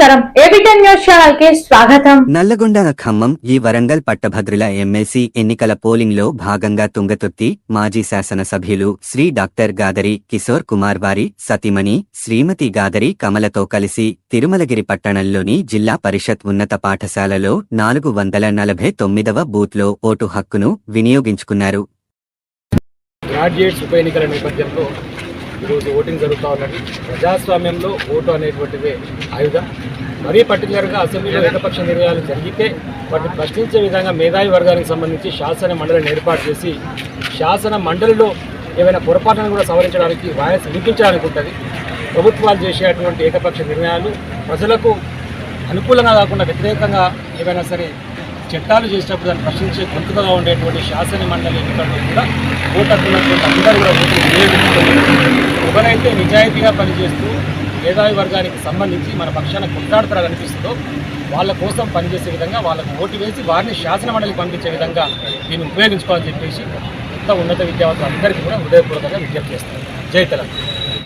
నమస్కారం ఏబిటెన్ news channel కి స్వాగతం. నల్లగొండ ఖమ్మం ఈ వరంగల్ పట్టభద్రుల ఎమ్మెల్సీ ఎన్నికల పోలింగ్ లో భాగంగా తుంగతుర్తి మాజీ శాసనసభ్యులు శ్రీ డాక్టర్ గాదరి కిశోర్ కుమార్ వారి సతీమణి శ్రీమతి గాదరి కమలతో కలిసి తిరుమలగిరి పట్టణంలోని జిల్లా పరిషత్ ఉన్నత పాఠశాలలో 449వ బూత్లో ఓటు హక్కును వినియోగించుకున్నారు. గ్రాడ్యుయేట్స్ ఉప ఎన్నికల నేపథ్యంలో ఈరోజు ఓటింగ్ జరుగుతూ ఉన్నది. ప్రజాస్వామ్యంలో ఓటు అనేటువంటిదే ఆయుధం. మరీ పర్టికులర్గా అసెంబ్లీలో ఏకపక్ష నిర్ణయాలు జరిగితే వాటిని ప్రశ్నించే విధంగా మేధావి వర్గానికి సంబంధించి శాసన మండలిని ఏర్పాటు చేసి శాసన మండలిలో ఏవైనా పొరపాటును కూడా సవరించడానికి వాయిస్ వినిపించడానికి ఉంటుంది. ప్రభుత్వాలు చేసేటువంటి ఏకపక్ష నిర్ణయాలు ప్రజలకు అనుకూలంగా కాకుండా వ్యతిరేకంగా ఏవైనా సరే చట్టాలు చేసినప్పుడు దాన్ని ప్రశ్నించే గొంతుగా ఉండేటువంటి శాసన మండలి ఎన్నికల్లో కూడా ఓటర్లున్నటువంటి అందరూ కూడా ఓట్లు వినియోగించుకోవాలి. ఎవరైతే నిజాయితీగా పనిచేస్తూ మేధావి వర్గానికి సంబంధించి మన పక్షాన కొట్లాడుతారని అనిపిస్తుందో వాళ్ళ కోసం పనిచేసే విధంగా వాళ్ళకు ఓటు వేసి వారిని శాసన మండలికి పంపించే విధంగా దీన్ని ఉపయోగించుకోవాలని చెప్పేసి ఉన్నత విద్యావంతులు అందరికీ కూడా హృదయపూర్వకంగా విజ్ఞప్తి చేస్తారు. జై తెలంగాణ.